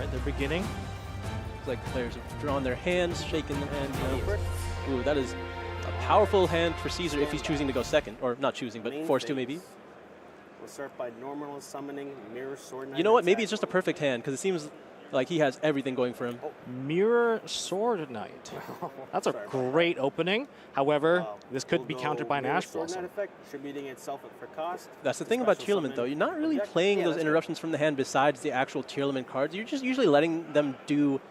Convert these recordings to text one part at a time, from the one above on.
at the beginning. It's like players have drawn their hands, shaken their hand. Ooh, that is a powerful hand for Caesar if he's choosing to go second. Or not choosing, but forced to maybe. Will surf by normal summoning Mirror Sword Knight. You know what? Maybe it's just a perfect hand because it seems like he has everything going for him. Mirror Sword Knight. That's a great opening. However, this could be countered by an Ash Blossom. Effect, attributing itself for cost. That's the thing about Tearlament, though. You're not really playing those interruptions from the hand besides the actual Tearlament cards. You're just usually letting them do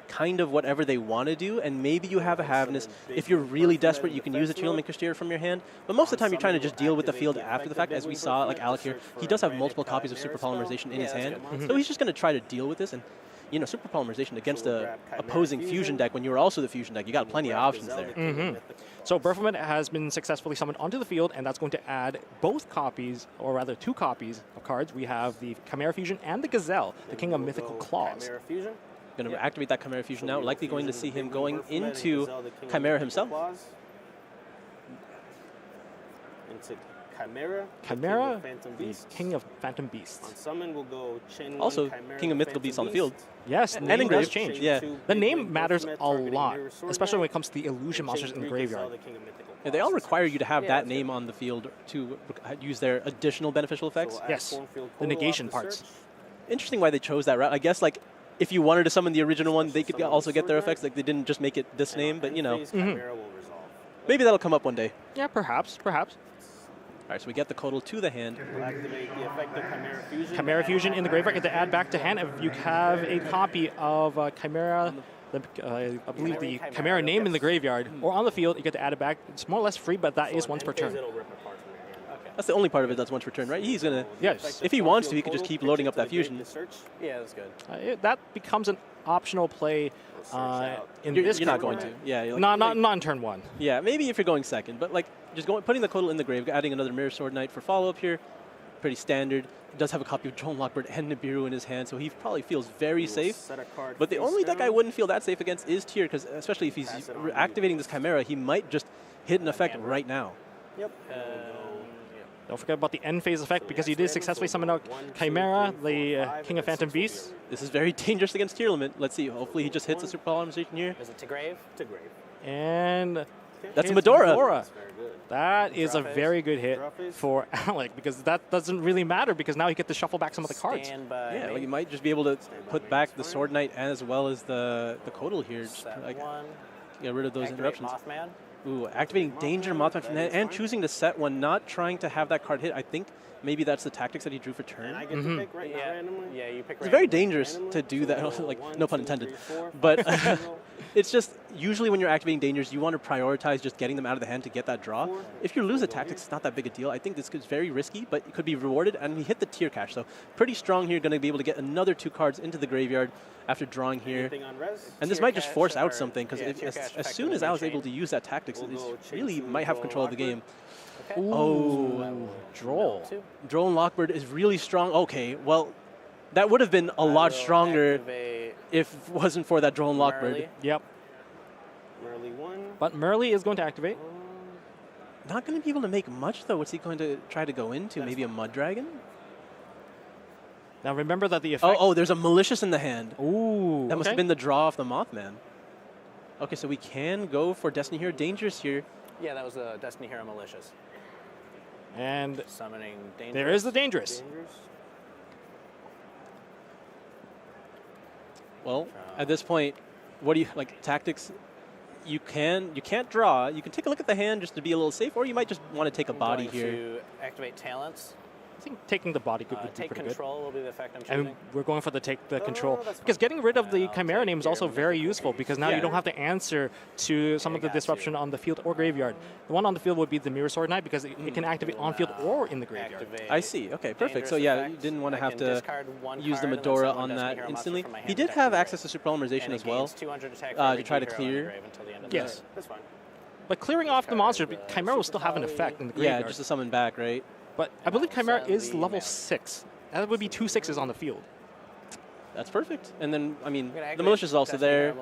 kind of whatever they want to do, and maybe you have a Havness. If you're really desperate, you can use a Tearlament Castellator from your hand, but most of the time you're trying to just deal with the field after the fact. As we saw, like Alec here, he does have multiple copies of Super Polymerization in his hand, so he's just going to try to deal with this. And you know, Super Polymerization against the opposing Fusion deck when you're also the Fusion deck, you got plenty of options there. So Berfelman has been successfully summoned onto the field, and that's going to add both copies, or rather 2 copies of cards. We have the Chimera Fusion and the Gazelle, the King of Mythical Claws. Going to activate that Chimera Fusion now. Likely going to see him going into Chimera himself. Into Chimera, King of Phantom Beasts. On summon will go also, King of Mythical Beasts on the field. Yes, and name does change. Yeah, the name matters a lot, especially when it comes to the illusion monsters in the graveyard. Yeah, they all require you to have that name on the field to use their additional beneficial effects. Yes, the negation parts. Interesting why they chose that route. I guess like if you wanted to summon the original one, they could also get their effects. Like they didn't just make it this name, but you know, maybe that'll come up one day. Yeah, perhaps. All right, so we get the Codal to the hand. Chimera Fusion in the graveyard, get to add back to hand. If you have a copy of Chimera, I believe the Chimera name in the graveyard, or on the field, you get to add it back. It's more or less free, but that is once per turn. That's the only part of it that's once per turn, right? He's going to, yes. If he wants to, he could just keep loading up that Fusion. Yeah, that's good. That becomes an optional play in this. You're not going to. Yeah. Like, not on turn 1. Yeah, maybe if you're going second, but like just putting the Codal in the grave, adding another Mirror Sword Knight for follow-up here, pretty standard. He does have a copy of Drone Lockbird and Nibiru in his hand, so he probably feels very safe. But the only deck I wouldn't feel that safe against is Tear, because especially if he's activating this Chimera, he might just hit an effect right now. Yep. Don't forget about the end phase effect, because he did successfully summon out Chimera, the King of Phantom Beasts. This is very dangerous against Tearlament. Let's see. Hopefully he just hits a Super Polymerization here. Is it to grave? To grave. And that's a Medora. That is a very good hit for Alec, because that doesn't really matter, because now you get to shuffle back some of the cards. Yeah, like you might just be able to put back the Sword Knight as well as the Codal here. Just like, get rid of those interruptions. Ooh, activating Danger Mothman from the hand and choosing to set one, not trying to have that card hit. I think maybe that's the tactics that he drew for turn. I get to pick randomly? Yeah, you pick It's very dangerous to do that, like, no pun intended. But it's just, usually when you're activating Dangers, you want to prioritize just getting them out of the hand to get that draw. If you lose a tactics, it's not that big a deal. I think this is very risky, but it could be rewarded, and he hit the Tear Cache, so pretty strong here, going to be able to get another 2 cards into the graveyard after drawing here. And this might just force out something, because as soon as I was able to use that tactics, it really might have control of the game. Ooh. Oh, Droll. Drone Lockbird is really strong. Okay, well, that would have been a lot stronger if it wasn't for that Drone Lockbird. Yep. But Merly is going to activate. Not going to be able to make much, though. What's he going to try to go into? Maybe a Mud Dragon? Now remember that the effect... Oh, there's a Malicious in the hand. Ooh, that must have been the draw off the Mothman. Okay, so we can go for Destiny Hero Dangerous here. Yeah, that was the Destiny Hero Malicious. And summoning Dangerous. There is the Dangerous. Well, at this point, what do you like? Tactics. You can't draw. You can take a look at the hand just to be a little safe, or you might just want to take a body here. To activate Talents. I think taking the body would be take pretty control good. will be the effect I'm choosing. And we're going for the take the control. Because getting rid of the Chimera name is also very useful, because now you don't have to answer to some of the disruption on the field or graveyard. The one on the field would be the Mirror Sword Knight, because it can activate on field or in the graveyard. I see. Okay, perfect. So yeah, you didn't want to have to use the Medora on that instantly. He did have access to Super Polymerization as well to try to clear. Yes. That's fine. But clearing off the monster, Chimera will still have an effect in the graveyard. Yeah, just to summon back, right? But I believe Chimera is level 6. That would be 2 6s on the field. That's perfect. And then, I mean, the Malicious is also there.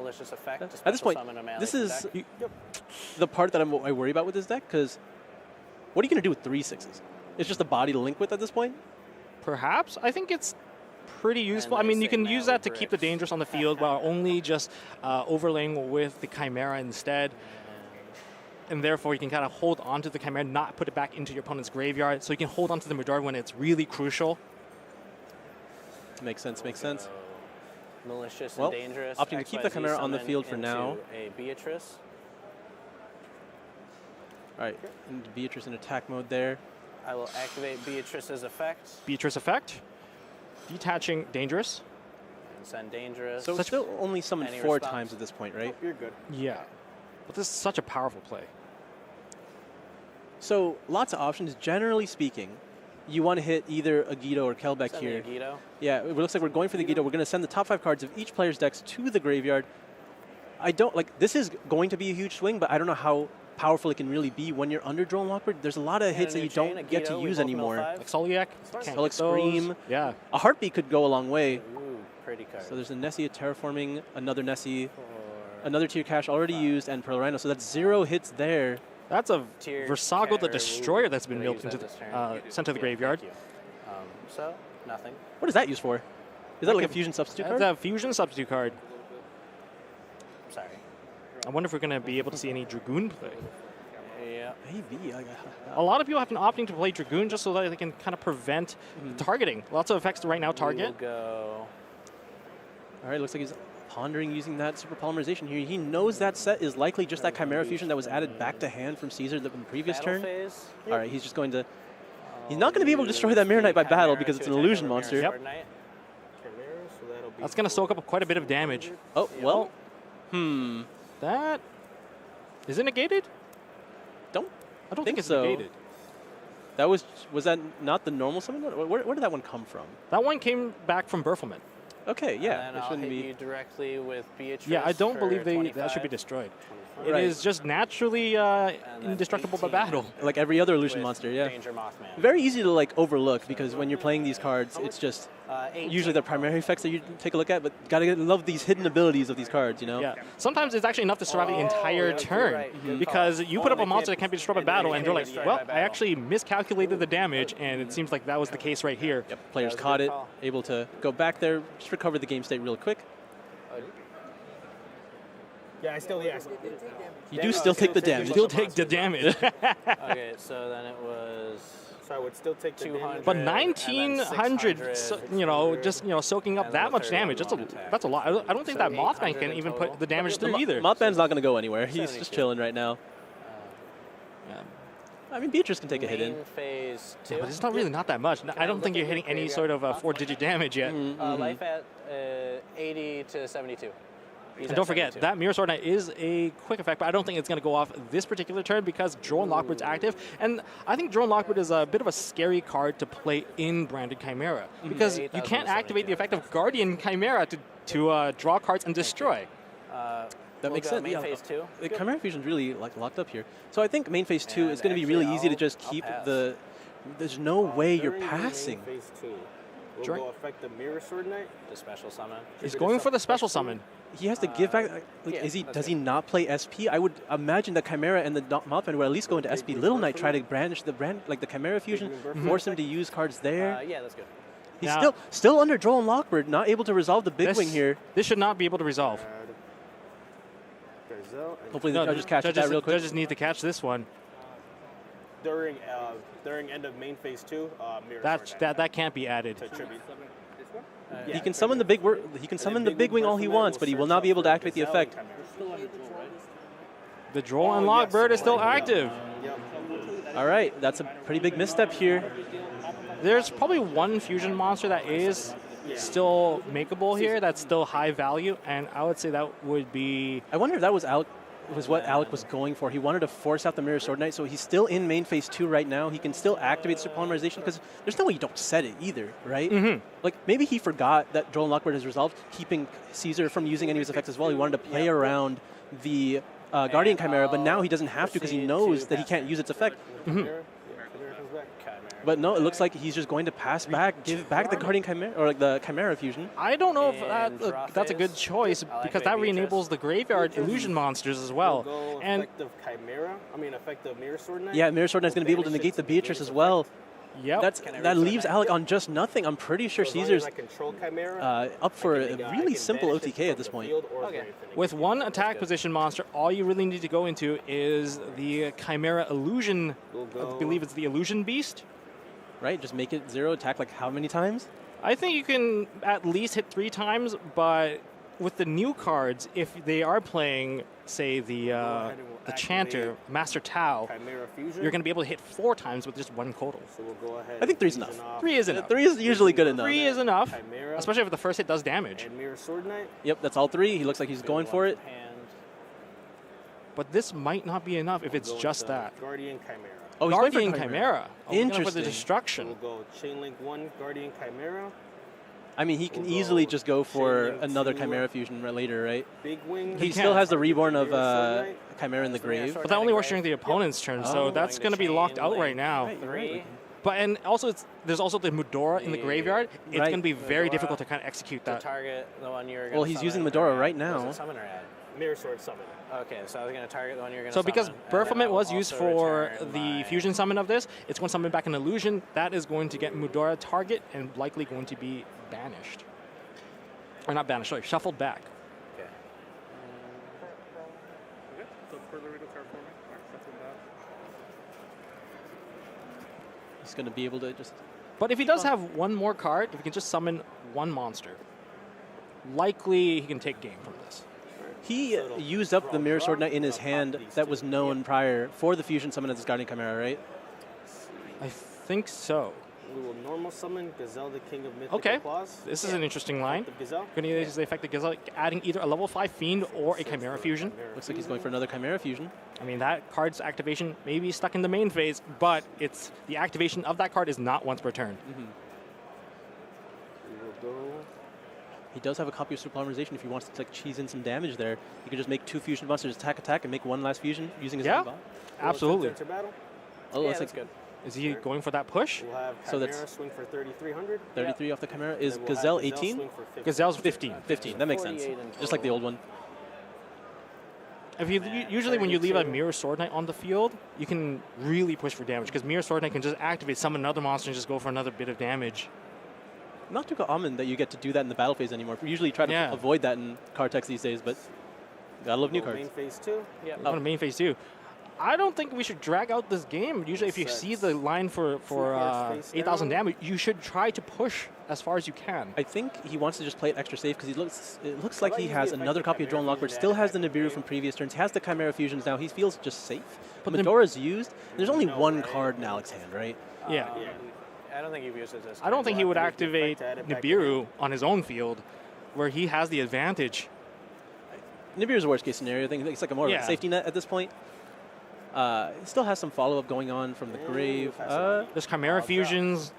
At this point, this is the part that I worry about with this deck, because what are you going to do with 3 6s? It's just a body to link with at this point? Perhaps. I think it's pretty useful. I they mean, you say can use that to keep the Bricks. Dangerous on the field while only just overlaying with the Chimera instead. And therefore, you can kind of hold on to the Chimera, not put it back into your opponent's graveyard. So you can hold on to the majority when it's really crucial. Makes sense, makes sense. Malicious Well, and dangerous. opting to keep the XYZ Chimera on the summon field for into now. A Beatrice. All right, and Beatrice in attack mode there. I will activate Beatrice's effect Beatrice effect. Detaching Dangerous. and send dangerous. So it's still only summoned Any 4 response? times at this point, right? You're good. Yeah. But this is such a powerful play. So lots of options. Generally speaking, you want to hit either a Guido or Kelbeck Send here. the Agido. Yeah, it looks like we're going for the Guido. We're going to send the top 5 cards of each player's decks to the graveyard. I don't like this is going to be a huge swing, but I don't know how powerful it can really be when you're under Drone Lockbird. There's a lot of And hits a that you new chain, don't get to Agido, we use both know anymore. 5. Like Soliak. can't Helic get those. Scream. Yeah. A Heartbeat could go a long way. Ooh, pretty card. So there's a Nessie Terraforming, another Nessie, For another Tier Cash already used, and Pearl Rhino. So that's 0 hits there. That's a Tier Versago the Cat- Destroyer that's been Did I milked use into that this turn? sent to the Yeah, graveyard. thank you. So, nothing. What is that used for? Is that like a can- fusion substitute That's card? a fusion substitute card. Sorry. I wonder if we're going to be able to see any Dragoon play. Yeah. Maybe. A lot of people have been opting to play Dragoon just so that they can kind of prevent targeting. Lots of effects to right now target. We will go. All right, looks like he's pondering using that super polymerization here. He knows that set is likely just that Chimera fusion that was added back to hand from Caesar the previous Battle turn. phase. All right, he's just going to. He's not going to be able to destroy that Mirror Knight by battle because it's an illusion monster. Yep. Chimera, so that'll be That's going to soak up quite a bit of damage. Oh, well. That is it negated? Don't. I don't think think it's so. negated. That was that not the normal summon? Where did that one come from? That one came back from Berfelman. Okay, yeah, And it I'll shouldn't hit be. you directly with Beatrice. Yeah, I don't for believe that should be 25. destroyed. Right. It is just naturally then indestructible by 18. battle. Like every other illusion with monster, yeah. Danger Mothman. Very easy to like overlook because when you're playing these cards, it's just 18. usually the primary effects that you take a look at, but gotta love these hidden abilities of these cards, you know? Yeah. Sometimes it's actually enough to survive the entire yeah, turn you're right. Good because call. you put up a Only monster hit that can't be destroyed by and battle, they and you're can't like, be destroyed well, by I battle. actually miscalculated the damage, and it seems like that was the case right here. Yep, players was a caught good it, call. able to go back there, just recover the game state real quick. Yeah, I still You do still take the damage. Still take the damage. Okay, so then it was. So I would still take the 200. damage. But And then 1900, 600, just soaking up and that then much the third damage. one won't attack. That's a lot. I don't think So that Mothman 800 can in even total. put the damage through either. Mothman's not going to go anywhere. He's 72. just chilling right now. Yeah. I mean, Beatrice can take a hit in. Main phase 2. But it's not really not that much. I don't think you're hitting any sort of 4-digit damage yet. Life at 80 to 72. He's And at don't forget, 72. that Mirror Sword Knight is a quick effect, but I don't think it's going to go off this particular turn because Drone Lockbird's active. And I think Drone Lockbird is a bit of a scary card to play in Branded Chimera because you can't activate the effect of Guardian Chimera to draw cards and destroy. That makes go sense. Main Yeah. phase 2. The Chimera Fusion's really like locked up here. So I think main phase 2 And is going to be really actually, easy to I'll- just I'll keep pass. the. There's no way you're During the passing. main Phase 2. We'll During- go affect the Mirror Sword Knight. The special summon. He's going for the special summon. He has to give back. Like, yeah, that's does he not play SP? I would imagine that Chimera and the Mothman would at least go into SP. Little Knight try to brandish the the Chimera Fusion, force him to use cards there. Yeah, that's good. He's Now- still under Drone Lockbird, not able to resolve the big wing here. This should not be able to resolve. Gazelle, and Hopefully the judges catch that real quick. Judges need to catch this one. during end of main phase 2, Mirror That Sword Knight that can't be added. to tribute. He can summon the he can summon the big wing all he wants, but he will not be able to activate the effect. The Drone Lockbird is still active. All right, that's a pretty big misstep here. There's probably one fusion monster that is still makeable here, that's still high value, and I would say that would be... I wonder if that was what Alec was going for. He wanted to force out the Mirror Sword Knight, so he's still in main phase 2 right now. He can still activate super polymerization because there's no way you don't set it either, right? Like maybe he forgot that Drone Lockbird has resolved, keeping Caesar from using any of his effects as well. He wanted to play around the Guardian Chimera, but now he doesn't have to because he knows that he can't use its effect. Chimera comes back. But no, it looks like he's just going to pass back, give back the Guardian Chimera, or like the Chimera Fusion. I don't know if And draw that's a good phase. choice I like because my that Beatrice. re-enables the graveyard illusion monsters as well. We'll go And effective Chimera. I mean, effective Mirror Sword Knight. Yeah, Mirror Sword Knight's going to be able to negate the Beatrice as well. Yep. That leaves Alec on just nothing. I'm pretty sure So as long Caesar's as I control Chimera, up for I a can, really I simple can banish it OTK at from this the point. field or Okay. grave and it With can- one attack good. position monster, all you really need to go into is the Chimera Illusion. We'll I go- believe it's the Illusion Beast. Right? Just make it 0, attack like how many times? I think you can at least hit 3 times, but with the new cards, if they are playing, say, the ahead and we'll Chanter, activate Master Tau, Chimera Fusion. you're going to be able to hit 4 times with just 1 Kotal. So we'll go ahead. I think three's fusion enough. off 3 is enough. 3 is usually good enough. 3 is enough, Chimera especially if the first hit does damage. and Mirror Sword Knight. Yep, that's all 3. He looks like he's going for it. Hand. But this might not be enough if it's We'll go just into that. Guardian Chimera. Oh, he's going for Guardian Chimera. Oh, we're going for the Interesting. destruction. We'll go Chain Link 1, Guardian Chimera. I mean, he can We'll easily go just go for Chain Link another 2, Chimera Fusion later, right? Big Wing. He He still can. has the reborn of Mirror Sword Knight. Chimera in the grave. But that only works during the opponent's turn, so Oh. that's Going going to be chain locked out link right now. Right. 3. But and also there's also the Medora in the graveyard. It's Right. going to be very Medora difficult to kind of execute To that. target the one you're going Well, he's using Medora right now. Was it summon or add? Mirror Sword Summon. Okay, so I was going to target the one you're going to So because Baphomet was used for the fusion. fusion summon of this, it's going to summon back an illusion. That is going to get Medora target and likely going to be banished. Or not banished, sorry, shuffled back. Okay. He's going to be able to just... But if he does have one more card, if he can just summon one monster, likely he can take game from this. He used up the Mirror Sword Knight in his hand that was known prior for the fusion summon of this Guardian Chimera, right? I think so. We will normal summon Gazelle, the King of Mythical Okay, Claws. this is an interesting line. The Gazelle. Going to use the effect of Gazelle, adding either a level 5 Fiend or a Chimera Fusion. Looks like he's going for another Chimera Fusion. I mean, that card's activation may be stuck in the main phase, but it's the activation of that card is not once per turn. We will go. He does have a copy of Sublimization if he wants to like cheese in some damage there. He could just make 2 fusion monsters attack and make one last fusion using his Yeah. own bot. Absolutely. Enter battle. Oh, Yeah, looks that's like good. Is he going for that push? We'll have So Chimera that's- swing for 3,300. 33 off the Chimera. Is Then we'll have Gazelle 18? swing for 50. Gazelle's 15. 15, that makes sense. 48 in Just like the old one. If you usually when you leave a Mirror Sword Knight on the field, you can really push for damage because Mirror Sword Knight can just activate, summon another monster, and just go for another bit of damage. Not too common that you get to do that in the battle phase anymore. We usually try to Yeah. avoid that in card text these days, but gotta love new Go cards. Main phase 2. Yeah. On the main phase too. I don't think we should drag out this game. Usually, if you Sets. see the line for cards face 8,000 down. damage, you should try to push as far as you can. I think he wants to just play it extra safe because it looks like about he using has the another effective copy of Drone Chimera Lockbird, Fusion still to has the attack the Nibiru game. from previous turns, has the Chimera Fusions now. He feels just safe. But But then- Medora's used. There's only No, one right? card in Alex's hand, right? Yeah. Yeah. I don't think he uses this. I don't think he would We'll activate activate the effect to add it back Nibiru on his own field, where he has the advantage. Nibiru's a worst case scenario. I think it's like a more of Yeah. a safety net at this point. He still has some follow-up going on from the grave. pass it on. There's Chimera Fusions.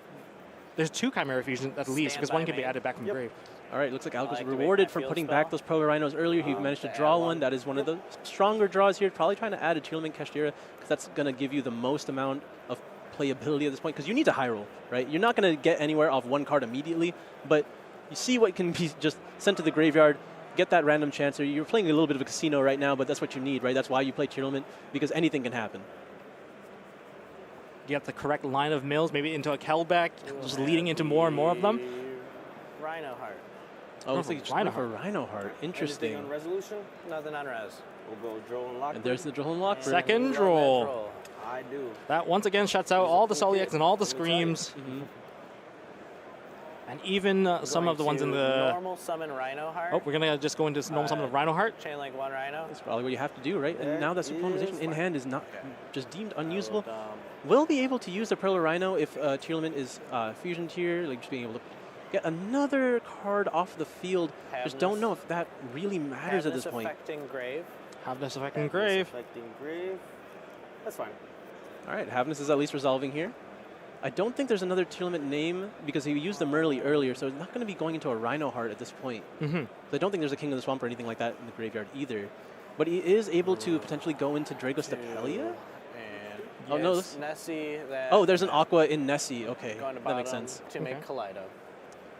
There's 2 Chimera Fusions at least, because one can be Standby added back from Yep. grave. All right, looks like Alec was Activate rewarded that for field putting spell. back those Proto Rhinos earlier. He managed to to draw add one. one. That is one of the stronger draws here. Probably trying to add a Tearlaments Kashtira because that's going to give you the most amount of playability at this point because you need to high roll, right? You're not going to get anywhere off one card immediately, but you see what can be just sent to the graveyard, get that random chancer. You're playing a little bit of a casino right now, but that's what you need, right? That's why you play Tearlament, because anything can happen. Get the correct line of mills, maybe into a Kelbeck, just leading into more and more of them. Rhino Heart. Oh, looks for like you just Rhino went for Rhino Heart. Anything Interesting. on resolution. Nothing on res. We'll go Droll and Lock. And there's the Drone Lockbird. Second Love that roll. I do. That once again shuts out all the Soliacs and all the Let me tell you. Screams, and even some of the ones in the... Normal summon Rhino Heart. Oh, we're going to just go into normal summon of Rhino Heart. Chain link 1 Rhino. That's probably what you have to do, right? And That now that is Sublimization in fine. hand is not just deemed unusable. Um, Will be able to use the Pearl Rhino if Tearlament is Fusion Tier, like just being able to get another card off the field. Just don't know if that really matters at this point. affecting grave. Have this effect in Have this grave. affecting grave. That's fine. All right, Havness is at least resolving here. I don't think there's another Tearlament name because he used the Merly earlier, so it's not going to be going into a Rhino Heart at this point. Mm-hmm. So I don't think there's a King of the Swamp or anything like that in the graveyard either. But he is able to potentially go into Drago Stapelia? And Oh, no, it's Nessie. That Oh, there's an Aqua in Nessie. Okay, going to that makes bottom sense. To make Okay. Kaleido.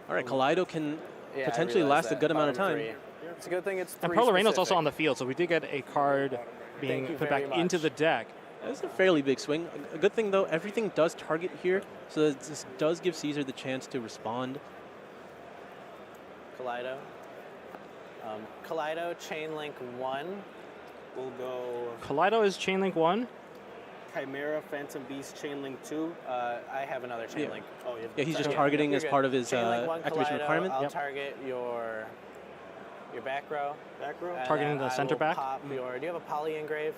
All right, Kaleido can Yeah, I potentially realized last a that. good amount of Bottom time. 3. It's a good thing it's 3 And Pearl Reino's also specific. on the field, so we did get a card being you put very back into much. the deck. That's a fairly big swing. A good thing, though, everything does target here, so this does give Caesar the chance to respond. Kaleido. Kaleido, Chain Link 1. We'll go Kaleido is Chain Link 1. Chimera, Phantom Beast, Chain Link 2. I have another Chain Link. Oh, Yeah, he's just Okay, targeting you're as good. part of his Chain Link 1 activation Kaleido, requirement. I'll target your back row. Back row? and Targeting then the I center will back? Pop your, do you have a poly engrave?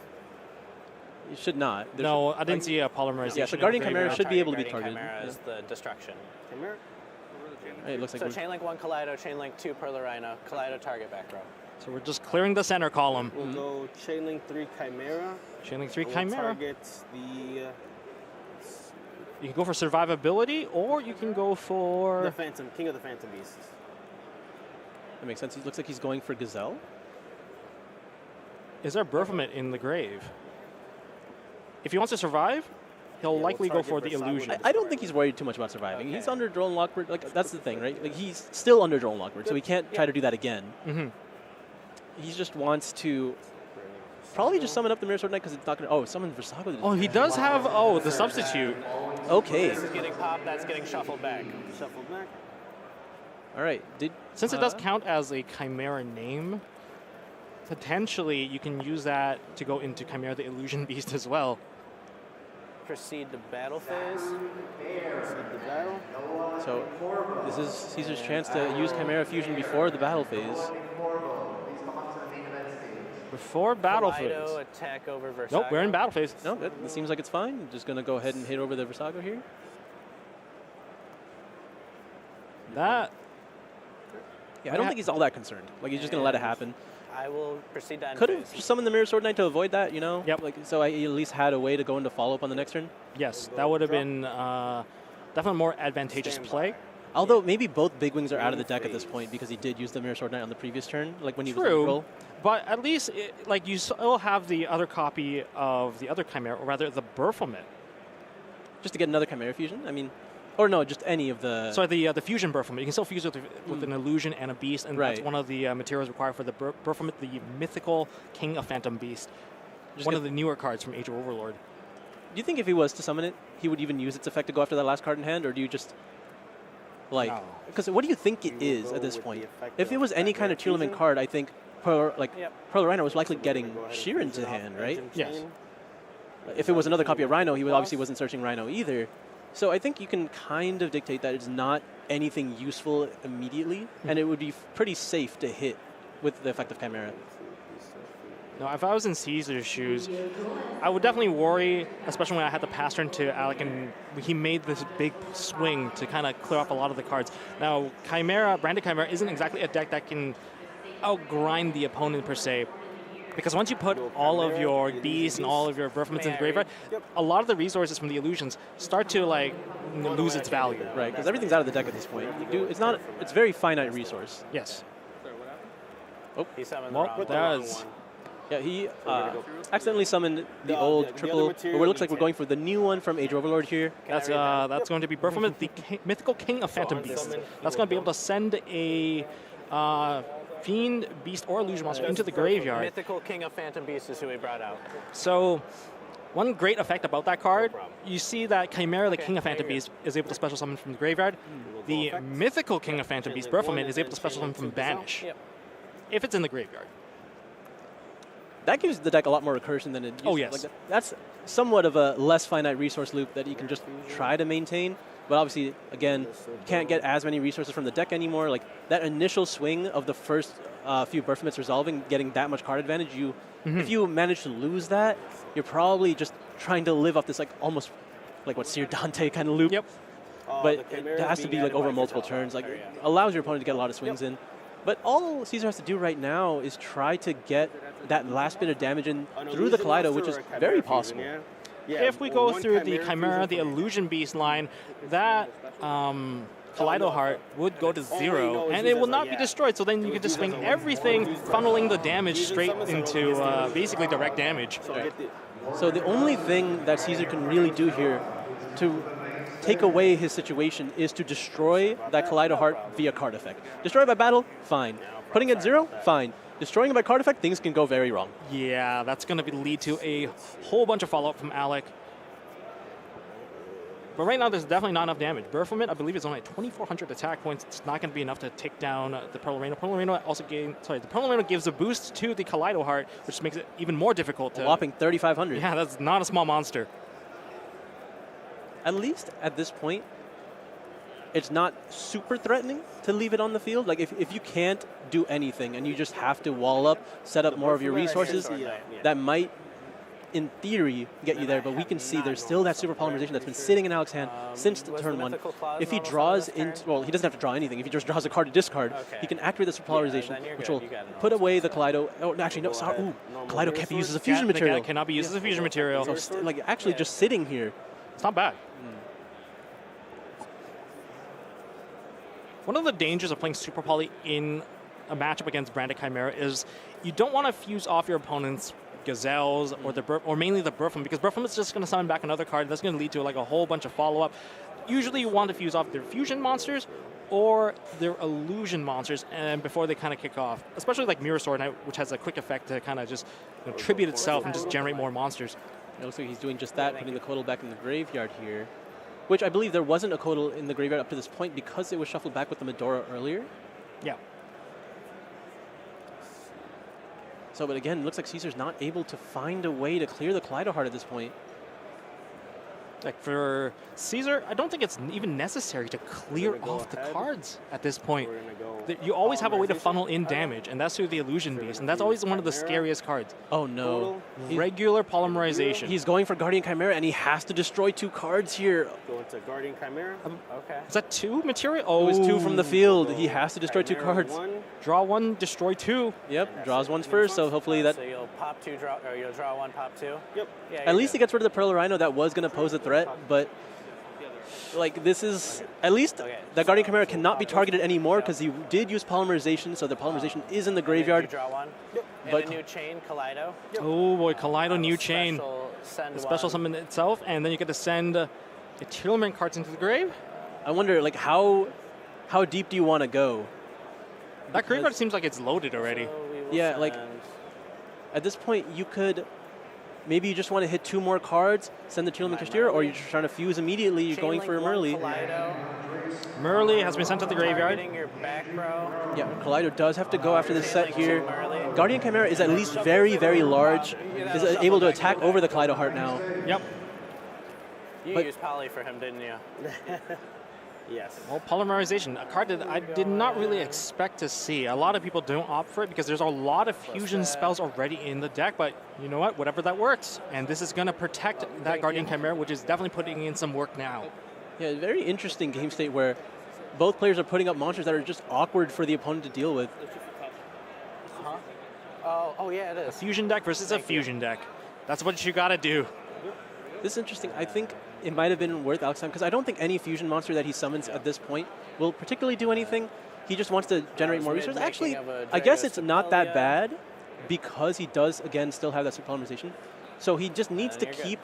You should not. There's No, I didn't see a polymerization. Yeah, so in Guardian the Chimera graveyard. should be able to be Guardian targeted. Chimera Yeah. is the destruction. Chimera? It looks like So we're- Chain Link 1 Kaleido, Chain Link 2 Perla Rhino, Kaleido target back row. So we're just clearing the center column. We'll go Chain Link 3 Chimera. Chain Link 3 We'll Chimera. target the You can go for survivability, or you can go for... Phantom, King of the Phantom Beasts. that makes sense. He looks like he's going for Gazelle. Is there Baphomet in the grave? If he wants to survive, he'll we'll likely go target for the Versailles illusion. with I don't think he's worried too much about surviving. Okay. He's under Drone Lockbird. Like that's the thing, right? Like he's still under Drone Lockbird, so he can't try to do that again. Mm-hmm. He just wants to probably just summon up the Mirror Sword Knight because it's not going to. Oh, summon Versago. Oh, he does have, the substitute. Okay. This is getting popped, that's getting shuffled back. Shuffle back. All right. Since it does count as a Chimera name, potentially you can use that to go into Chimera the Illusion Beast as well. Proceed to battle phase. Proceed to battle. So this is Caesar's chance to use Chimera Fusion before the battle phase. Before battle Kaleido, phase. attack over Versailles. Nope, we're in battle phase. No, it seems like it's fine. Just going to go ahead and hit over the Versago here. That, Yeah, I don't think he's all that concerned. Like he's just going to let it happen. I will proceed to end Could phase. have summoned the Mirror Sword Knight to avoid that, you know? Yep. Like so I at least had a way to go into follow up on the next turn. yes, that would have been definitely more advantageous play. Although maybe both big wings are out of the deck at this point because he did use the Mirror Sword Knight on the previous turn, like when he was in True, control. but at least like you still have the other copy of the other Chimera, or rather the Baphomet. Just to get another Chimera Fusion. I mean, or no, just any of the. So the fusion Baphomet, you can still fuse with an illusion and a beast, and that's Right. one of the materials required for the Baphomet, the mythical King of Phantom Beast. Just One get- of the newer cards from Age of Overlord. Do you think if he was to summon it, he would even use its effect to go after that last card in hand, or do you just like? No. Because what do you think it We will is go at this with point? the effect If it of was any kind of Chimera Tearlament Fusion. card, I think Pearl Rhino was likely getting Go ahead and Sheer into fusion off hand, right? Engine Yes. Chain. If it was another copy of Rhino, he obviously wasn't searching Rhino either. So I think you can kind of dictate that it's not anything useful immediately, and it would be pretty safe to hit with the effect of Chimera. Now, if I was in Caesar's shoes, I would definitely worry, especially when I had to pass turn to Alec, and he made this big swing to kind of clear off a lot of the cards. Now, Chimera, Branded Chimera, isn't exactly a deck that can outgrind the opponent per se. Because once you put all of your beasts and all of your Baphomet in the graveyard, a lot of the resources from the illusions start to like lose its value. Right, because everything's out of the deck at this point. It's very finite resource. Yes. He summoned Well, the wrong Put the that wrong is- one. Yeah, he gonna go- accidentally summoned the The old other triple, but material it looks like we're needs going for the new one from Age of Overlord here. That's read that? that's going to be Baphomet, the mythical King of Phantom Beasts. That's going to be able to send a Fiend, Beast, or Illusion monster into the graveyard. Mythical King of Phantom Beast is who he brought out. So, one great effect about that card, problem. you see that Chimera, the Okay, King of Phantom there you Beast, is able to special summon from the graveyard. The mythical King of Phantom Beast, Baphomet, is able to special summon from Banish, Yep. if it's in the graveyard. That gives the deck a lot more recursion than it used Oh, to. yes. Like that's somewhat of a less finite resource loop that you can just try to maintain. But obviously, again, you can't get as many resources from the deck anymore. Like that initial swing of the first few Baphomets resolving, getting that much card advantage, if you manage to lose that, you're probably just trying to live off this like almost like what Seer Dante kind of loop. Yep. But The it Chimera's has to being be like added over by multiple Versailles. turns. Like it allows your opponent to get a lot of swings in. But all Caesar has to do right now is try to get that last bit of damage in An through the illusion Kaleido, monster which is or a Chimera very fusion, possible. yeah? Yeah, If we or go one through the Chimera Chimera, the fusion for Illusion Beast line, that Kaleido Heart would go to Only 0, knows and these it will as a- not be yeah. destroyed, so then you can just swing everything, funneling the damage straight into basically direct damage. So get the, So the only thing that Caesar can really do here to take away his situation is to destroy that Kaleido Heart via card effect. Destroy by battle, fine. Putting it 0, fine. destroying it by card effect, things can go very wrong. Yeah, that's going to lead to a whole bunch of follow-up from Alec. But right now, there's definitely not enough damage. Baphomet, I believe, is only at 2,400 attack points. It's not going to be enough to take down the Pearl Reino. Pearl Reino also the Pearl Reino gives a boost to the Kaleido Heart, which makes it even more difficult to... A whopping 3,500. Yeah, that's not a small monster. At least at this point, it's not super threatening to leave it on the field. Like, if you can't do anything and you just have to wall up, set up more of your resources, that might, in theory, get you there. But we can see there's still that super polymerization that's been sitting in Alex's hand since turn 1. If he draws into, well, he doesn't have to draw anything. If he just draws a card to discard, he can activate the super polymerization, which will put away the Kaleido. Oh, actually, no, sorry. Ooh, Kaleido can't be used as a fusion material. Cannot be used as a fusion material. So, like, actually just sitting here. It's not bad. One of the dangers of playing Super Poly in a matchup against Branded Chimera is you don't want to fuse off your opponent's Gazelles or mainly the Baphomet, because Baphomet is just going to summon back another card. That's going to lead to like a whole bunch of follow-up. Usually you want to fuse off their fusion monsters or their illusion monsters and before they kind of kick off. Especially like Mirror Sword Knight, which has a quick effect to kind of just tribute itself and just generate more monsters. It looks like he's doing just that, putting the Kodal back in the graveyard here. Which I believe there wasn't a Kodal in the graveyard up to this point because it was shuffled back with the Medora earlier. Yeah. So, but again, it looks like Caesar's not able to find a way to clear the Kaleido Heart at this point. Like for Caesar, I don't think it's even necessary to clear off the cards at this point. You always have a way to funnel in damage, and that's through the Illusion Beast, and that's always one of the scariest cards. Oh no. Regular polymerization. He's going for Guardian Chimera, and he has to destroy 2 cards here. Going to Guardian Chimera. Okay. Is that 2 material? Oh, it was 2 from the field. He has to destroy 2 cards. Draw 1, destroy 2. Yep, draws ones first, so hopefully that... So you'll pop 2, or you'll draw 1, pop 2? Yep. Yeah, at least he gets rid of the Pearl Rhino. That was going to pose a threat, but... Like, this is, at least the Guardian Chimera cannot be targeted anymore because he did use polymerization, so the polymerization is in the graveyard. Draw 1. Yep. And a new chain, Kaleido. Oh boy, Kaleido new chain. Special summon itself, and then you get to send the Tearlaments cards into the grave. I wonder, like, how deep do you want to go? That graveyard seems like it's loaded already. Yeah, like, at this point, you could... Maybe you just want to hit 2 more cards, send the Tearlaments Cashier, or you're just trying to fuse immediately, you're going for a Merly. Merly has been sent to the graveyard. Yeah, Kaleido does have to go after this set here. Guardian Chimera is at least very, very large, is able to attack over the Kaleido Heart now. Yep. You used Poly for him, didn't you? Yes. Well, polymerization, a card that I did not really expect to see. A lot of people don't opt for it because there's a lot of fusion spells already in the deck, but you know what? Whatever that works. And this is going to protect that Guardian Chimera, which is definitely putting in some work now. Yeah, very interesting game state where both players are putting up monsters that are just awkward for the opponent to deal with. Oh yeah, it is. A fusion deck versus a fusion deck. That's what you got to do. This is interesting. I think it might have been worth Alex's time because I don't think any fusion monster that he summons at this point will particularly do anything. He just wants to generate more resources. Actually, I guess it's not that bad because he does, again, still have that polymerization. So he just needs to keep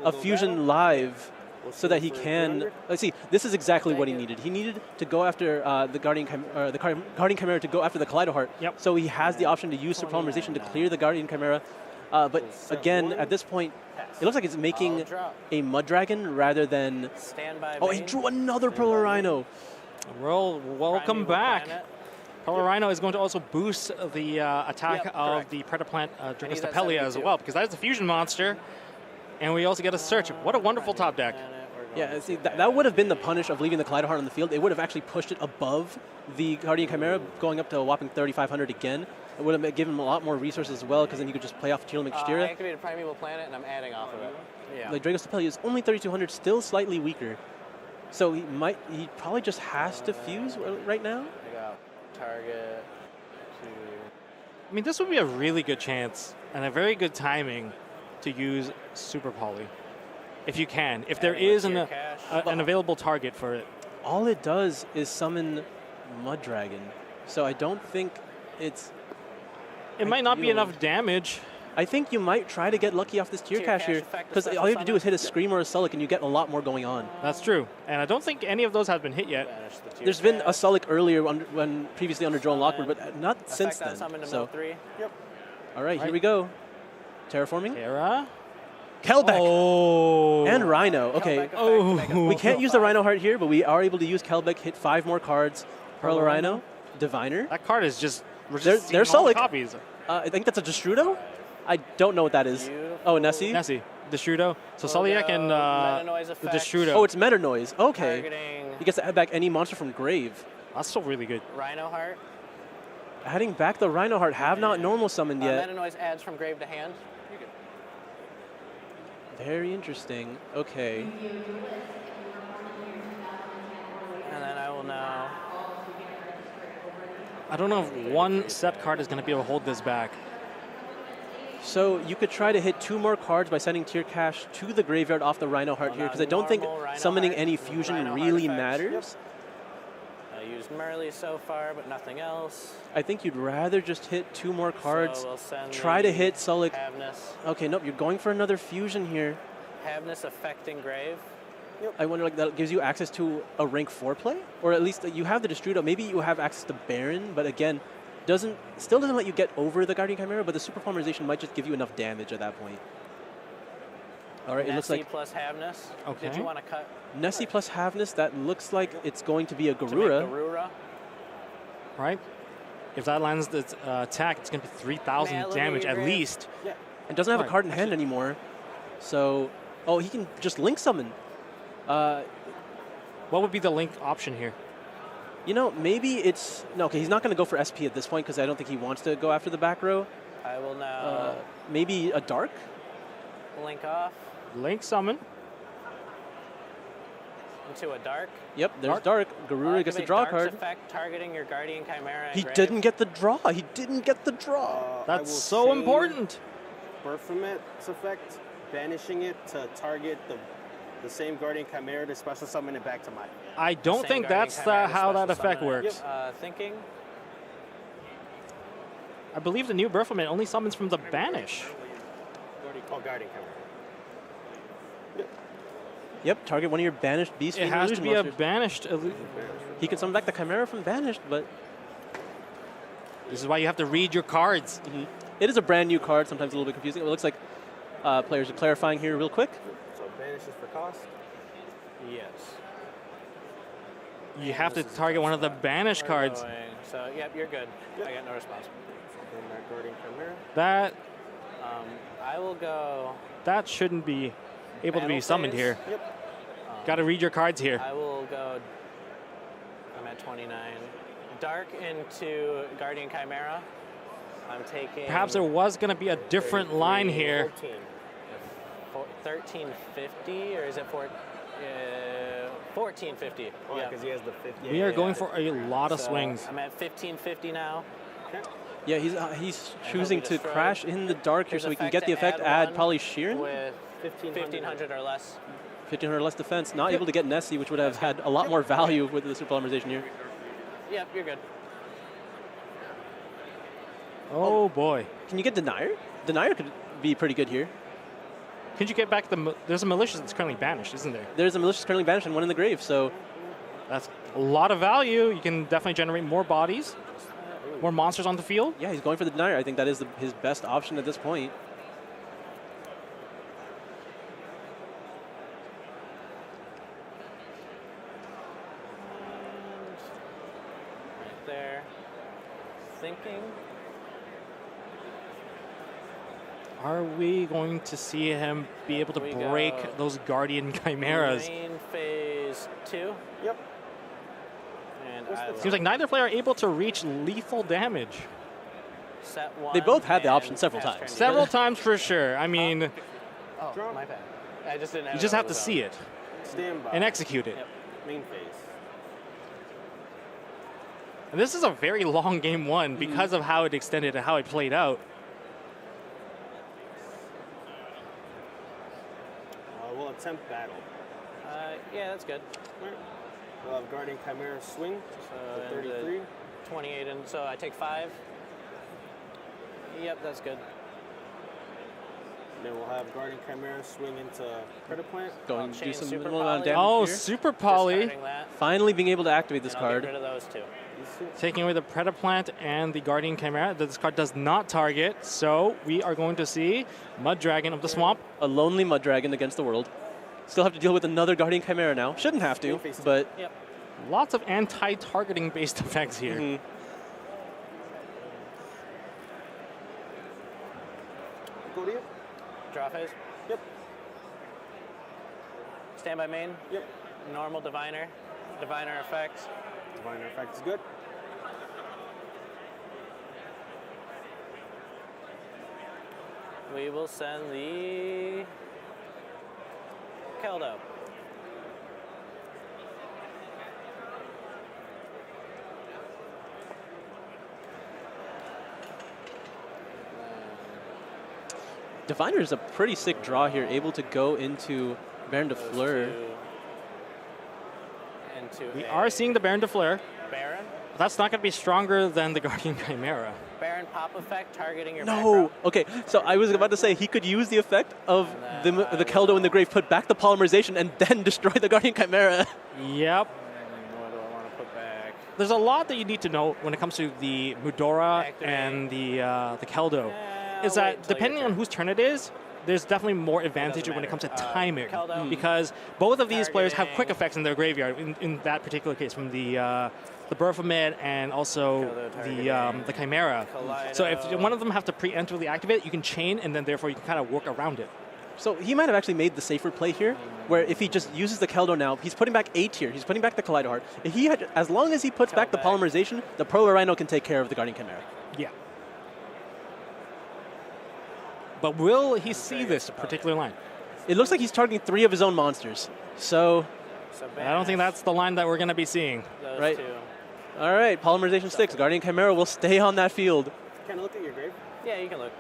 a fusion live so that he can... Let's see, this is exactly what he needed. He needed to go after the Guardian Chimera to go after the Kaleido Heart. Yep. So he has the option to use polymerization to clear the Guardian Chimera. But again, at this point, it looks like it's making a Mud Dragon rather than... Oh, he drew another Pearl Rhino. Well, welcome back. Pearl Rhino is going to also boost the attack of the Predaplant Dragostapelia as well, because that is a fusion monster. And we also get a search. What a wonderful top deck. Yeah, see, that would have been the punish of leaving the Kaleido Heart on the field. It would have actually pushed it above the Guardian Chimera, going up to a whopping 3,500 again. It would have given him a lot more resources as well, because then he could just play off Tearlaments Cashier. I activated Primeval Planet, and I'm adding off of it. Yeah. Like Dragostapelia is only 3,200, still slightly weaker. So he probably just has to fuse right now. I got target to... I mean, this would be a really good chance and a very good timing to use Super Poly, if you can. If there is an available target for it. All it does is summon Mud Dragon. So I don't think it's... It might not be enough damage. I think you might try to get lucky off this tier Tier cache cache here, effect, because the all you have to do is summon. hit a Scream or a Sulic, and you get a lot more going on. That's true. And I don't think any of those have been hit yet. Banish the tier There's been a cache. Sulic earlier when previously under Joel and Lockwood, but not Effect since that then. summon to So, mill 3. Yep. all right, here Right. we go. Terraforming. Terra. Kelbeck Oh. and Rhino. Okay, Kelbeck effect to Oh. make a we can't full use the 5. Rhino Heart here, but we are able to use Kelbeck, hit 5 more cards. Pearl Pearl Rhino, Rhino. Diviner. That card is just. We're They're- just they're seeing all the Sulic. copies. I think that's a Destrudo? I don't know what that is. Beautiful. Oh, Nessie? Nessie, Destrudo. So We'll Soliak and go Meta Noise the effect. Destrudo. Oh, it's Meta Noise. Okay. Targeting He gets to add back any monster from grave. That's still really good. Rhino Heart. Adding back the Rhino Heart, have not normal summoned yet. Meta Noise adds from grave to hand. You're good. Very interesting. Okay. And then I will now. I don't know if one set card is going to be able to hold this back. So you could try to hit 2 more cards by sending Tier Cache to the graveyard off the Rhino Heart here, because I don't think Normal Rhino summoning Heart, any fusion Rhino Heart really effect. matters. I used Merly so far, but nothing else. I think you'd rather just hit 2 more cards. So we'll send Try to the hit Sulic. Havness. Okay, nope, you're going for another fusion here. Havness affecting grave. I wonder, like, that gives you access to a rank 4 play? Or at least you have the Destrudo. Maybe you have access to Baron, but again, still doesn't let you get over the Guardian Chimera, but the Super Polymerization might just give you enough damage at that point. All right, it looks Nessie like plus Havness. Okay. Did you want to cut Nessie plus Havness, that looks like it's going to be a to make Garura. Garura? Right? If that lands the attack, it's going to be 3,000 Man, look damage at at your least. Yeah. And doesn't have a Right. card in hand anymore. So, oh, he can just Link Summon. What would be the link option here? You know, maybe it's... No, okay, he's not going to go for SP at this point because I don't think he wants to go after the back row. I will now Maybe a Dark? link off Link summon. into a dark. Yep, there's Dark. Garura gets to Activate draw a Dark's card. effect targeting your Guardian Chimera. and He grave. didn't get the draw. He didn't get the draw. I That's will so chain important. Berthamet's effect, banishing it to target the same Guardian Chimera to special summon it back to mine. I don't Same think Guardian that's Chimera to how that special effect summon it. works. Thinking. I believe the new Berthelman only summons from the Banish. Oh, Guardian Chimera. Yep, target one of your banished Beast It Fiend has to illusion be a monsters. banished. He can summon back the Chimera from banished, but This is why you have to read your cards. it is a brand new card, sometimes a little bit confusing. It looks like players are clarifying here real quick. So banishes for cost. Yes. You have to target one of the Banish cards. So, yep, you're good. I got no response. Then that Guardian Chimera. That I will go. that shouldn't be able to be Battle summoned phase. here. Yep. Got to read your cards here. I will go. I'm at 29. Dark into Guardian Chimera. I'm taking. Perhaps there was going to be a different line here. 14. 1350, or is it 1450? Oh, yeah, because he has the 50. We are going for a lot of So swings. I'm at 1550 now. Yeah, he's choosing to destroyed. crash in the dark here There's so he can effect get the to effect, add add one Poly Sheeran. With 1500 or less. 1500 less defense, not able to get Nessie, which would have had a lot more value with the Super Polymerization here. Yep, you're good. Oh boy. Can you get Denier? Denier could be pretty good here. Can you get back the... There's a Malicious that's currently banished, isn't there? There's a Malicious currently banished and one in the grave, so That's a lot of value. You can definitely generate more bodies, more monsters on the field. yeah, he's going for the Denier. I think that is his best option at this point. Right there. Thinking. Are we going to see him be able to We break go those Guardian Chimeras? Main phase 2. Yep. And What's I the- will Seems like neither player are able to reach lethal damage. set one. They both had the option and several pass times. turn Several to- times for sure. I mean, Oh, Draw. my bad. I just didn't have you it just on have the to zone. see it Stand by. and execute it. Yep. Main phase. And this is a very long game one because of how it extended and how it played out. We'll attempt battle. Yeah, that's good. Alright. We'll have Guardian Chimera swing. So, So and, 33. 28, and so I take 5. Yep, that's good. Then we'll have Guardian Chimera swing into Predaplant. Going to do chain some super minimal amount of poly. damage Oh, here. super poly. Discarding that, Finally being able to activate this and I'll card. get rid of those two. Taking away the Predaplant and the Guardian Chimera. This card does not target, so we are going to see Mud Dragon of the Swamp. A lonely Mud Dragon against the world. Still have to deal with another Guardian Chimera now. Shouldn't have to, but Yep. Lots of anti-targeting based effects here. mhm. Go to you. Draw phase. Yep. Standby main. Yep. Normal diviner. Diviner effect. Diviner effect is good. We will send the Keldo. Diviner is a pretty sick draw here, able to go into Baron de Fleur. Into We a are seeing the Baron de Fleur. Baron. That's not going to be stronger than the Guardian Chimera. Baron pop effect targeting your No! Okay, so I was about to say he could use the effect of the Keldo in the grave, put back the polymerization, and then destroy the Guardian Chimera. Yep. What do I want to put back? There's a lot that you need to know when it comes to the Mudora Activate. and the Keldo. I'll Is wait that till depending your on turn. whose turn it is, there's definitely more advantage when it comes to matter. timing. Keldo. Because both of these players have quick Targeting. effects in their graveyard, in that particular case, from the Baphomet and also Keldo the Chimera. So if Kaleido. one of them have to preemptively activate, you can chain, and then therefore you can kind of work around it. So he might have actually made the safer play here, where if he just uses the Keldo now, he's putting back A tier, he's putting back the Kaleido Heart. If he had, as long as he puts back the back. polymerization, the Pro Rhino can take care of the Guardian Chimera. Yeah. But will he see this particular line? It looks like he's targeting 3 of his own monsters. So, So I don't think that's the line that we're going to be seeing. those right. two. all right, polymerization sticks. Guardian Chimera will stay on that field. Can I look at your grave? Yeah, you can look.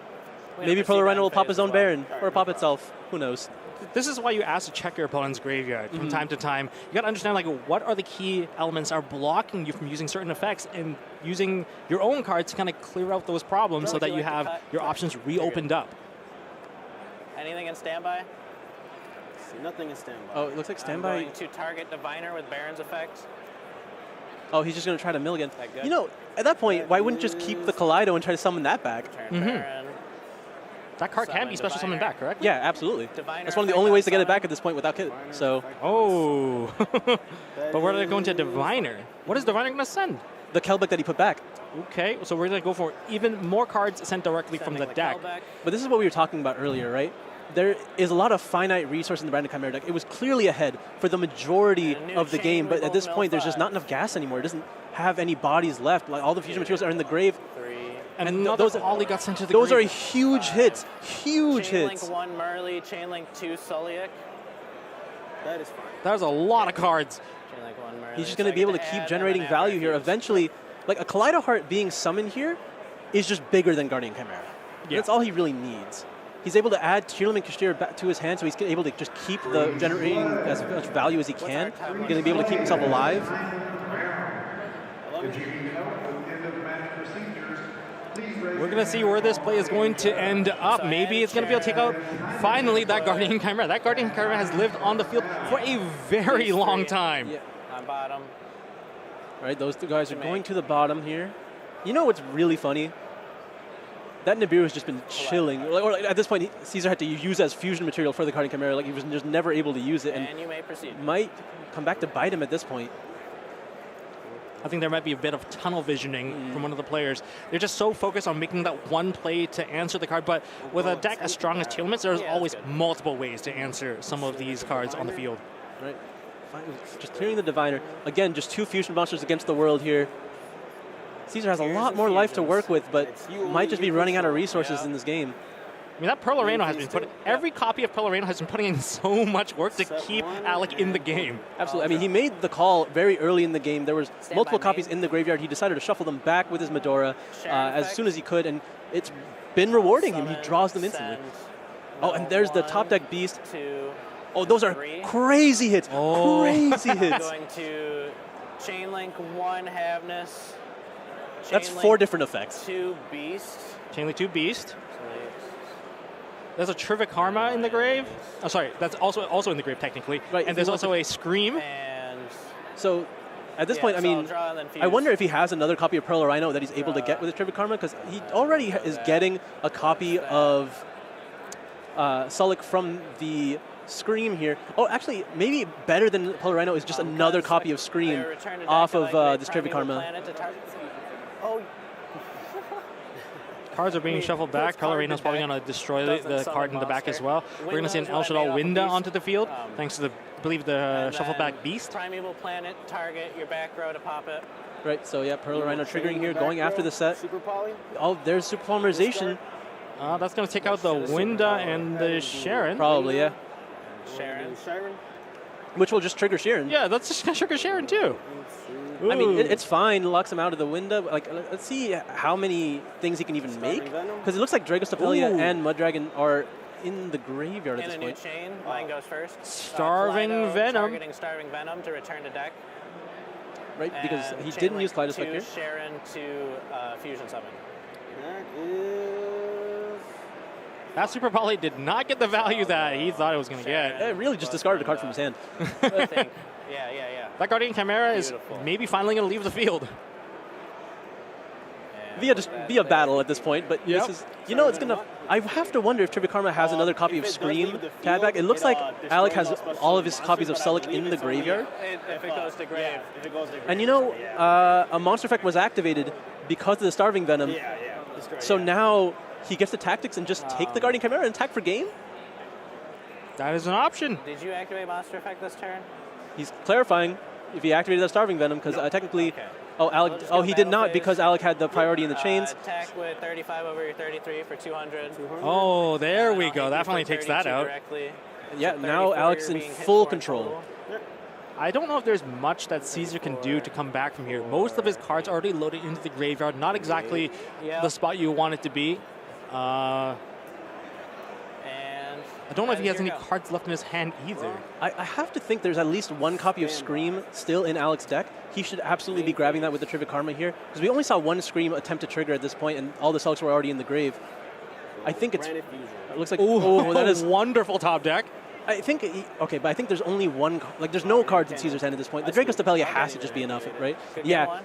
We Maybe have to see Pro Rhino will Baron pop phase his as own well. Baron, or pop itself. Who knows? This is why you ask to check your opponent's graveyard from time to time. You got to understand like what are the key elements are blocking you from using certain effects and using your own cards to kind of clear out those problems Would so that you you like to have cut? your options reopened up. Anything in standby? See nothing in standby. Oh, it looks like I'm standby. going to target Diviner with Baron's effect. Oh, he's just going to try to milligan. That good? You know, at that point, why wouldn't just keep the Kaleido and try to summon that back? Turn Baron. That card can Summon be special summoned Diviner. back, correct? Yeah, absolutely. Diviner That's one of the effect only on ways to get it summon. back at this point without kit. So, Oh. But we're going to go into Diviner. What is Diviner going to send? the Kelbeck that he put back. Okay, so we're going to go for even more cards sent directly from the Sending deck. Kelbeck. But this is what we were talking about earlier, right? There is a lot of finite resource in the Brandon Chimera deck. It was clearly ahead for the majority And a new of the chain game, but at removal this mill point, there's just 5. not enough gas anymore. It doesn't have any bodies left. Like all the fusion materials are in the grave. 3. And And another those- Ollie got sent to the Those are grave. huge hits. Huge Chainlink hits. 1 Murley, Chainlink 2 Sulliak. That is fine. That was a lot of cards. Chainlink 1 Murley. He's just So going I to be able get to keep add generating them after value here. fuse. Eventually, like a Kaleido Heart being summoned here is just bigger than Guardian Chimera. Yeah. That's all he really needs. He's able to add Tearlaments Kashtir back to his hand, so he's able to just keep the generating as much value as he can. He's going to be able to keep himself alive. We're going to see where this play is going to end up. So Maybe it's going to be able to take out, finally, that Guardian Chimera. That Guardian Chimera has lived on the field for a very These long three. time. Yeah. On bottom. All right, those two guys are To going make. to the bottom here. You know what's really funny? That Nibiru has just been chilling. Or at this point, Caesar had to use as fusion material for the Guardian Chimera. Like he was just never able to use it, and And you may proceed. might come back to bite him at this point. I think there might be a bit of tunnel visioning from one of the players. They're just so focused on making that one play to answer the card, but with a deck as strong as Tearlaments, there's Yeah, that's always good. multiple ways to answer some of these cards on the field. Right, just clearing the Diviner. Again, just 2 fusion monsters against the world here. Caesar has a Here's lot the more life to fusions. work with, but It's you, might just be you running out of control. resources Yeah. in this game. I mean, that Pearl Arena has been Please do. putting, every copy of Pearl Arena has been putting in so much work to Set keep one Alec in the game. Absolutely. I mean, he made the call very early in the game. There was Stand multiple by copies main. in the graveyard. He decided to shuffle them back with his Medora Sharon as effect. soon as he could, and it's been rewarding him. He Summon, draws them instantly. send. Oh, and there's the 1, top deck beast. 2. Oh, those are 3. crazy hits. Oh. Crazy I'm hits. going to Chainlink 1 Havness. That's Chainlink 4 different effects. 2 Beast. Chainlink 2 Beast. There's a Trivikarma in the grave. Oh, sorry, that's also in the grave technically. Right, And there's also a Scream. And So at this point, I so I'll mean, draw and then I fuse. wonder if he has another copy of Pearl or Rhino that he's able to get with the Trivikarma, because he already is getting a copy of Sullick from the Scream here. Oh, actually, maybe better than Pearl or Rhino is just another copy of Scream Their return to deck off to, of like, this primeval Trivikarma. planet to target. Oh, Cards are being mean, shuffled puts back. card Pellerino's to probably deck, going to destroy doesn't the summon card in the back as monster. well. We're going to see an Windows El what I Shaddai made off Winda beast. onto the field, thanks to the, I believe, the and shuffleback then beast. Primeval planet, target your back row to pop it. Right, so yeah, Pearl or Rhino triggering Chain here, back going after row, the set. Super poly. Oh, there's Super Polymerization. That's going to take out the Winda and the Sharon. Probably, yeah. Sharon. Sharon. Which will just trigger Sheeran. Yeah, that's just going to trigger Sharon too. I mean, Ooh. it's fine. Locks him out of the window. Like, let's see how many things he can even make. Because it looks like Dragostapelia Ooh. and Muddragon are in the graveyard at In this a new point. chain, mine goes first. Starving Kaleido Venom. Targeting Starving Venom to return to deck. Right, because And he chain didn't link use Kaleidoscope to here. Sharon to Fusion Summon. That is. That Super Poly did not get the value that he thought it was going to get. Yeah, really just discarded a card from his hand. I think. Yeah. That Guardian Chimera is Beautiful. maybe finally going to leave the field. And Via battle at this point, but Yep. this is, you know, it's gonna. I have to wonder if Trivikarma has another copy of Scream tab back. It looks like Alec has all of his copies of Sullick in the graveyard. if it goes to grave. If it goes to grave. And you know, a monster effect was activated because of the Starving Venom. Yeah. Destroy, So yeah. now he gets the tactics and just take the Guardian Chimera and attack for game. That is an option. Did you activate Monster Effect this turn? He's clarifying if he activated the Starving Venom because technically, Okay. oh Alec, Let's oh go he did not battle because phase. Alec had the priority in the chains. Attack with 35 over your 33 for 200. Oh, there we And I'll go. hit That you finally for takes that 32 out. Directly. Yeah, So now 34 Alex you're in being hit full for control. total. I don't know if there's much that Caesar can do to come back from here. Most of his cards are already loaded into the graveyard. Not exactly Yeah. the spot you want it to be. And I don't know if he that has is any your go. cards left in his hand either. I have to think there's at least one copy of Scream still in Alec's deck. He should absolutely be grabbing that with the Trivikarma here because we only saw one Scream attempt to trigger at this point, and all the Sulks were already in the grave. I think it looks like that is. Wonderful top deck. I think okay, but I think there's only one. Like, there's no cards in Caesar's hand at this point. The Dragostapelia has to just be enough, right? Good game Yeah. one.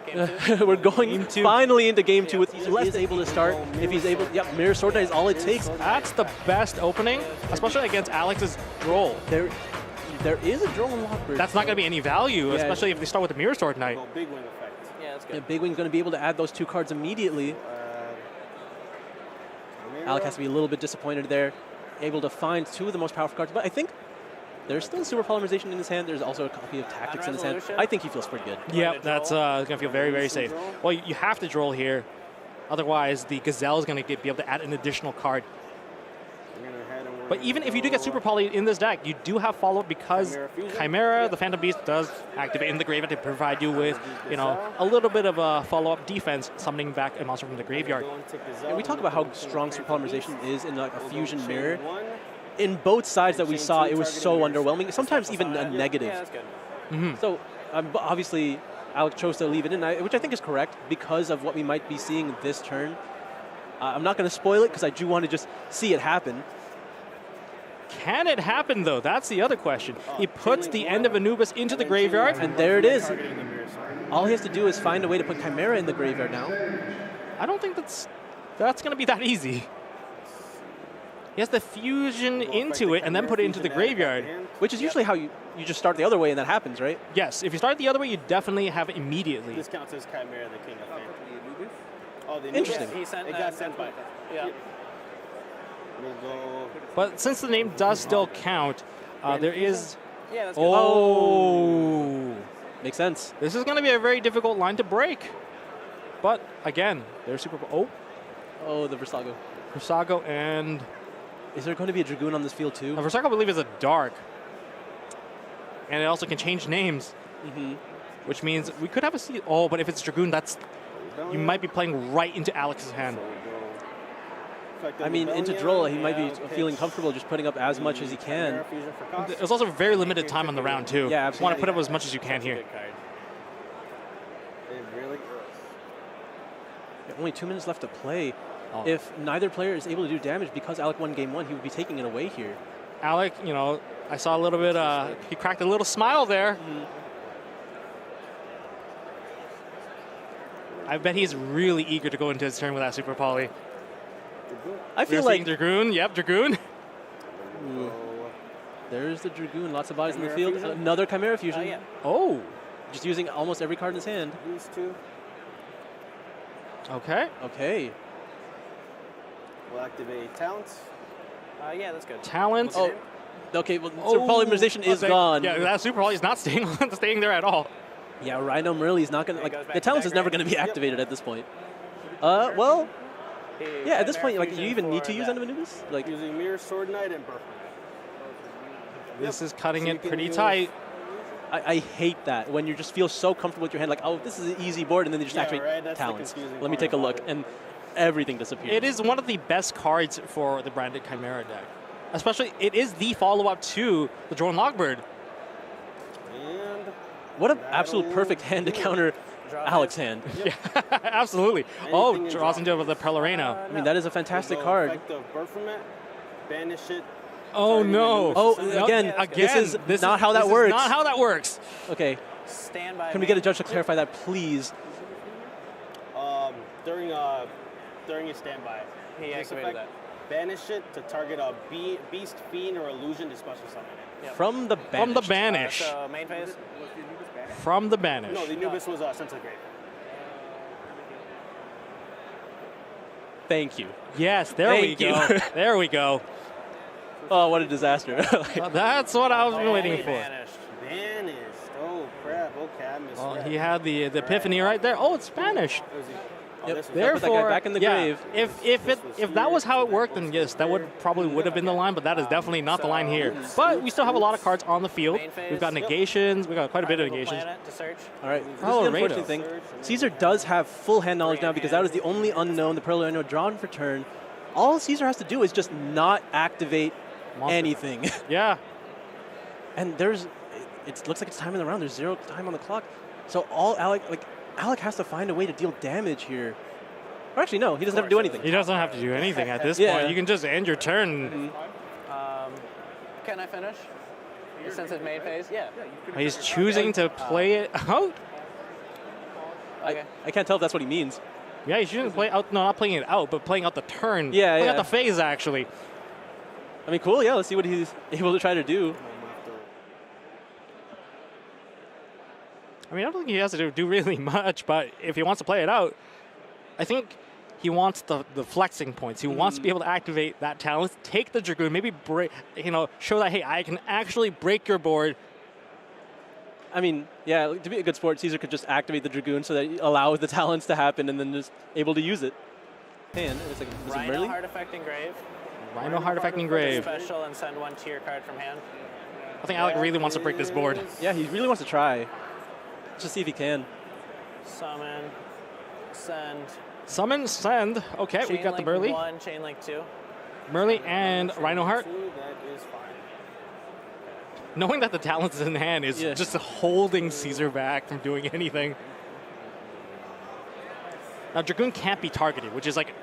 Game two. We're going two. finally into game two with Caesar is able to start. If he's able, yep, Mirror Sword Knight is all it takes. That's the best opening, especially against Alex's Droll. There is a Droll and Lockbird. That's not going to be any value, Yeah. especially if they start with the Mirror Sword Knight. Big wing effect. Yeah, that's Yeah, good. Big Wing's going to be able to add those two cards immediately. Alec has to be a little bit disappointed there. Able to find two of the most powerful cards, but I think there's still Super Polymerization in his hand. There's also a copy of Tactics in his hand. Resolution? I think he feels pretty good. Yep, to that's going to feel very, very safe. Well, you have to Droll here. Otherwise, the Gazelle is going to be able to add an additional card. But even if you do get Super Poly in this deck, you do have follow-up because Chimera, the Phantom Beast, does activate in the graveyard to provide you with, a little bit of a follow-up defense, summoning back a monster from the graveyard. And we talk about how strong Super Polymerization is in like a fusion mirror. In both sides that we saw, it was so underwhelming. Sometimes even a negative. Yeah, that's good. So but obviously, Alec chose to leave it in, which I think is correct because of what we might be seeing this turn. I'm not going to spoil it because I do want to just see it happen. Can it happen, though? That's the other question. He puts the end of Anubis into the graveyard. And there it is. All he has to do is find a way to put Chimera in the graveyard now. I don't think that's going to be that easy. He has to fusion into it and then put it into the graveyard. Which is usually how you just start the other way and that happens, right? Yes, if you start the other way, you definitely have it immediately. This counts as Chimera, the king of fame. Oh, the Interesting. He sent It got sent by. Yeah. We'll go. But since the name does still count, there is... Yeah, that's good. Oh! Makes sense. This is going to be a very difficult line to break. But, again, they're super... Oh, Oh, the Versago. Versago and... Is there going to be a Dragoon on this field too? Versago, I believe, is a dark. And it also can change names. Which means we could have a seed. Oh, but if it's Dragoon, that's... You might be playing right into Alex's hand. I mean, into Droll, he might be feeling comfortable just putting up as much as he can. There's also very limited time on the round, too. Yeah, You want to absolutely. put up as much as you can here. It really Only 2 minutes left to play. Oh. If neither player is able to do damage because Alec won game 1, he would be taking it away here. Alec, you know, I saw a little bit, he cracked a little smile there. I bet he's really eager to go into his turn with that Super Poly. I feel We're like seeing Dragoon, yep, Dragoon. Ooh. There's the Dragoon, lots of bodies in the Chimera field. fusion? Another Chimera Fusion. Yeah. Oh, Just using almost every card in his hand. These two. okay. Okay. We'll activate talents. Yeah, that's good. Talent. Oh, okay, well, Super Polymerization is okay. gone. Yeah, that Super Poly is not staying staying there at all. Yeah, Rhino Murley's not going to, It goes like, back the to talents is never background. going to be activated at this point. Well, He yeah, at this Chimera point, like, do you Fusion even need for to use that. End of Anubis? Like, Using Mirror, Sword Knight, and Burst. This is cutting So you it can pretty use- tight. I hate that when you just feel so comfortable with your hand, like, oh, this is an easy board, and then they just Yeah, activate right, that's the talents. confusing Let me part take a about look, it. and everything disappears. It is one of the best cards for the branded Chimera deck. Especially, it is the follow-up to the Drone Logbird. And What an absolute That'll perfect hand to do it. counter Draw Alex's hand. hand. Absolutely. Oh, Anything in draws draw. into it with the Pelarena. I mean, that is a fantastic go card. Effect of Birth from it, banish it. Oh target no. Anubis Oh, to send it. again, Yeah, this is not how that this works. Is not how that works. Okay, Stand by can we me. get a judge to clarify that, please? During a standby. He This activated effect, banish it to target a beast, fiend, or illusion to special summon it. Yep. From the From the banished. banish. So main phase. From the banish. No, the Anubis was Sense of Grave. Thank you. Yes, there we Thank you. go. There we go. Oh, what a disaster. That's what I was waiting Only for. banished. Banished. Oh crap. Okay, I misread. Well, he had the epiphany right there. Oh, it's Spanish. Yep. This was There- Put that guy Therefore, back in the yeah, grave. if that was how it worked, then yes, that would have been the line, but that is definitely not the line here. But we still have a lot of cards on the field. Main phase. We've got negations. We've got quite a bit of Primeval negations. Planet to search. All right, this is Oh, the unfortunate Rado. thing. Caesar does have full hand knowledge now because that was the only unknown, the Pearl Rhino drawn for turn. All Caesar has to do is just not activate Monster. anything. Yeah. And it looks like it's time in the round. There's 0 time on the clock. So all Alec has to find a way to deal damage here. Or actually, no, he doesn't have to do anything. He doesn't have to do anything at this Yeah. point. You can just end your turn. Can I finish? Since it's main phase? Yeah. He's choosing to play it out. Okay. I can't tell if that's what he means. Yeah, he shouldn't play out. No, not playing it out, but playing out the turn. Yeah, playing yeah. out the phase, actually. I mean, cool, yeah, let's see what he's able to try to do. I mean, I don't think he has to do really much, but if he wants to play it out, I think he wants the flexing points. He wants to be able to activate that talent, take the Dragoon, maybe break, show that, hey, I can actually break your board. I mean, yeah, to be a good sport, Caesar could just activate the Dragoon so that he allows the talents to happen and then just able to use it. And it's like, is it Rhino Merlin? Artifact Engrave. Rhino Artifact Engrave. Special and send one tier card from hand. I think Alec really wants to break this board. Yeah, he really wants to try. Let's just see if he can. Summon. Send. Summon, send. Okay, we got the Chainlink Burley. 1, Chainlink 2. Merley and Rhino Heart. That is fine. Knowing that the talent is in hand is Yeah. just holding Caesar back from doing anything. Now, Dragoon can't be targeted, which is like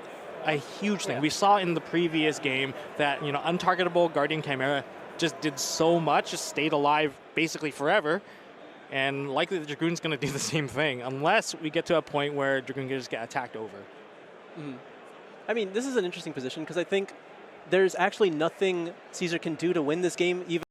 a huge thing. Yeah. We saw in the previous game that, untargetable Guardian Chimera just did so much, just stayed alive basically forever. And likely the Dragoon's going to do the same thing, unless we get to a point where Dragoon can just get attacked over. I mean, this is an interesting position because I think there's actually nothing Caesar can do to win this game, even